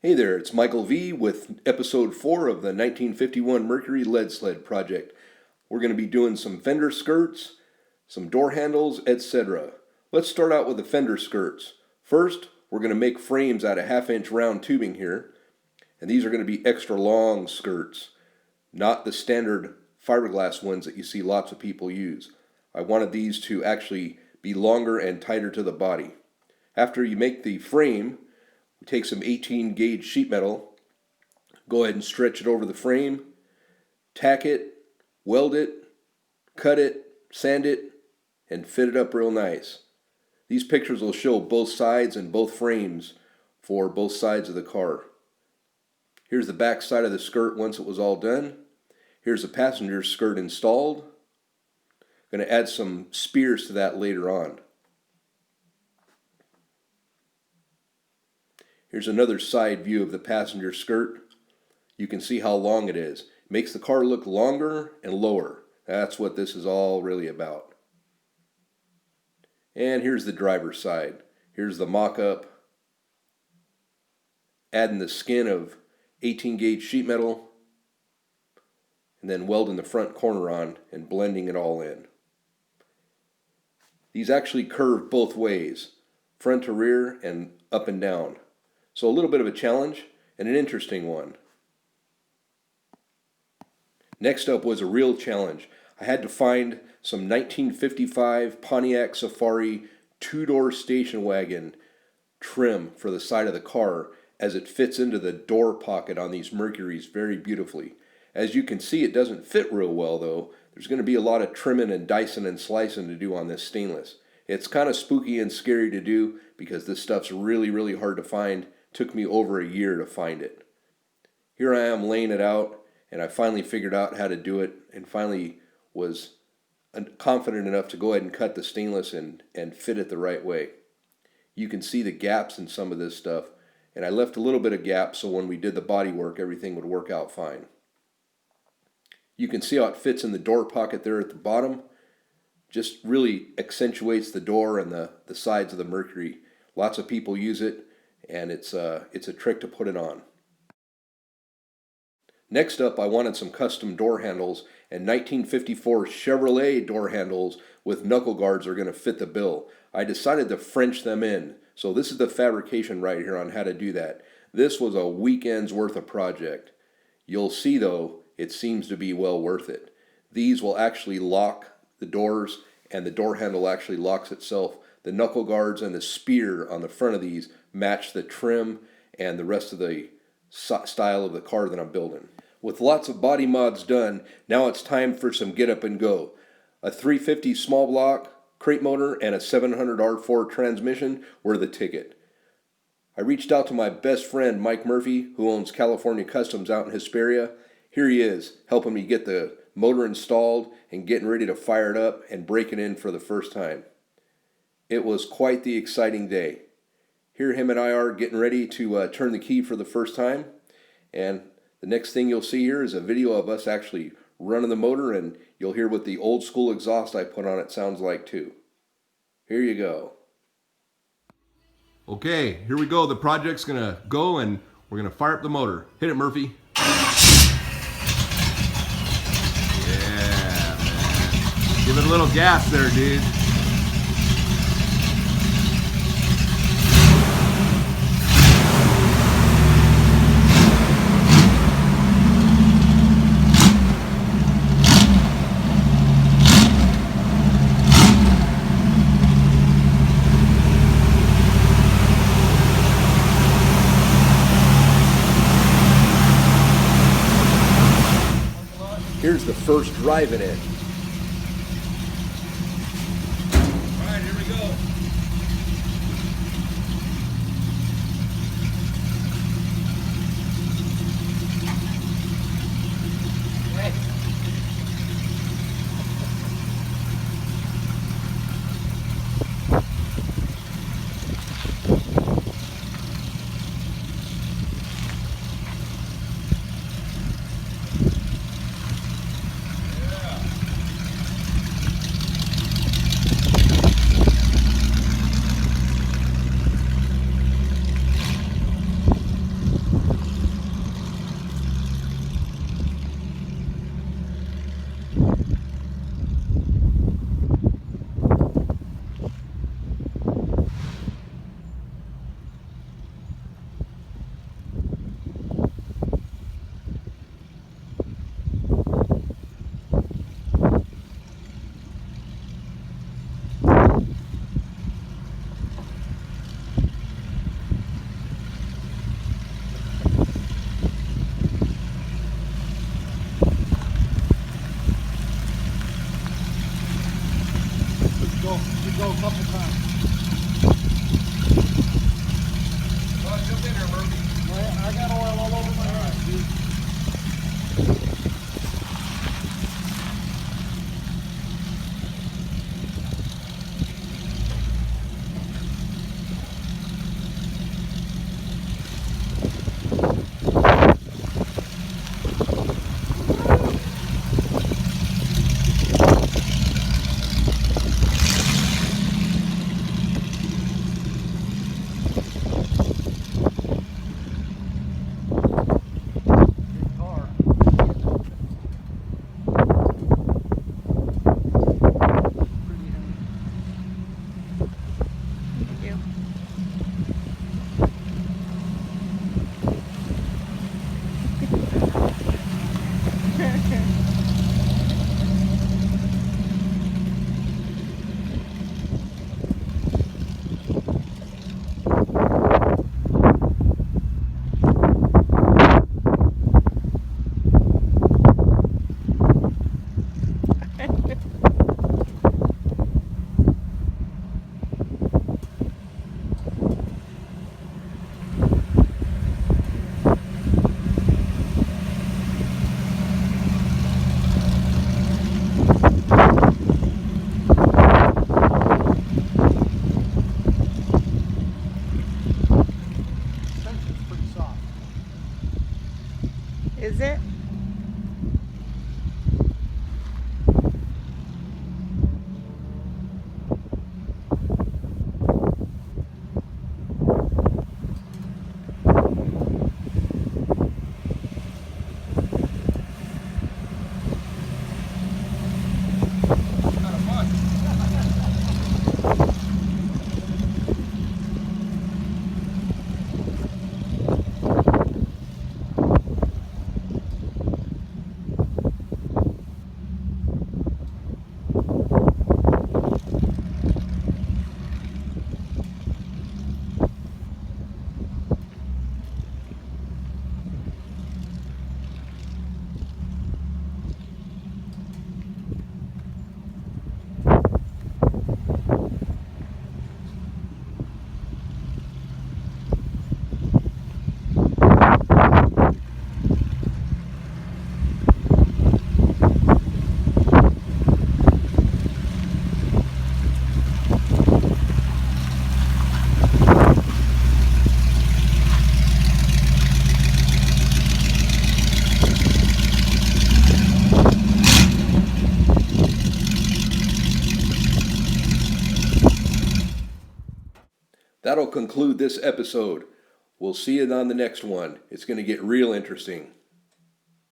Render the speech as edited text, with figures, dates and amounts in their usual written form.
Hey there, it's Michael V with episode 4 of the 1951 Mercury lead sled project. We're going to be doing some fender skirts, some door handles, etc. Let's start out with the fender skirts. First, we're going to make frames out of 1/2-inch round tubing here, and these are going to be extra long skirts, not the standard fiberglass ones that you see lots of people use. I wanted these to actually be longer and tighter to the body. After you make the frame, we take some 18 gauge sheet metal, go ahead and stretch it over the frame, tack it, weld it, cut it, sand it, and fit it up real nice. These pictures will show both sides and both frames for both sides of the car. Here's the back side of the skirt once it was all done. Here's the passenger skirt installed. I'm going to add some spears to that later on. Here's another side view of the passenger skirt. You can see how long it is. It makes the car look longer and lower. That's what this is all really about. And here's the driver's side. Here's the mock-up. Adding the skin of 18 gauge sheet metal, and then welding the front corner on and blending it all in. These actually curve both ways, front to rear and up and down. So a little bit of a challenge and an interesting one. Next up was a real challenge. I had to find some 1955 Pontiac Safari two-door station wagon trim for the side of the car as it fits into the door pocket on these Mercurys very beautifully. As you can see, it doesn't fit real well though. There's going to be a lot of trimming and dicing and slicing to do on this stainless. It's kind of spooky and scary to do because this stuff's really hard to find. Took me over a year to find it. Here I am laying it out, and I finally figured out how to do it and finally was confident enough to go ahead and cut the stainless and fit it the right way. You can see the gaps in some of this stuff, and I left a little bit of gap so when we did the body work everything would work out fine. You can see how it fits in the door pocket there at the bottom. Just really accentuates the door and the sides of the Mercury. Lots of people use it, and it's a trick to put it on. Next up, I wanted some custom door handles, and 1954 Chevrolet door handles with knuckle guards are going to fit the bill. I decided to French them in, so this is the fabrication right here on how to do that. This was a weekend's worth of project. You'll see though, it seems to be well worth it. These will actually lock the doors, and the door handle actually locks itself. The knuckle guards and the spear on the front of these match the trim and the rest of the style of the car that I'm building. With lots of body mods done, now it's time for some get up and go. A 350 small block crate motor and a 700 R4 transmission were the ticket. I reached out to my best friend Mike Murphy, who owns California Customs out in Hesperia. Here he is, helping me get the motor installed and getting ready to fire it up and break it in for the first time. It was quite the exciting day. Here him and I are getting ready to turn the key for the first time, and the next thing you'll see here is a video of us actually running the motor, and you'll hear what the old school exhaust I put on it sounds like too. Here you go. Okay, here we go. The project's gonna go and we're gonna fire up the motor. Hit it, Murphy. Yeah, man. Give it a little gas there, dude. Here's the first drive in it. All right, here we go. Yeah. Is it? That'll conclude this episode. We'll see you on the next one. It's going to get real interesting.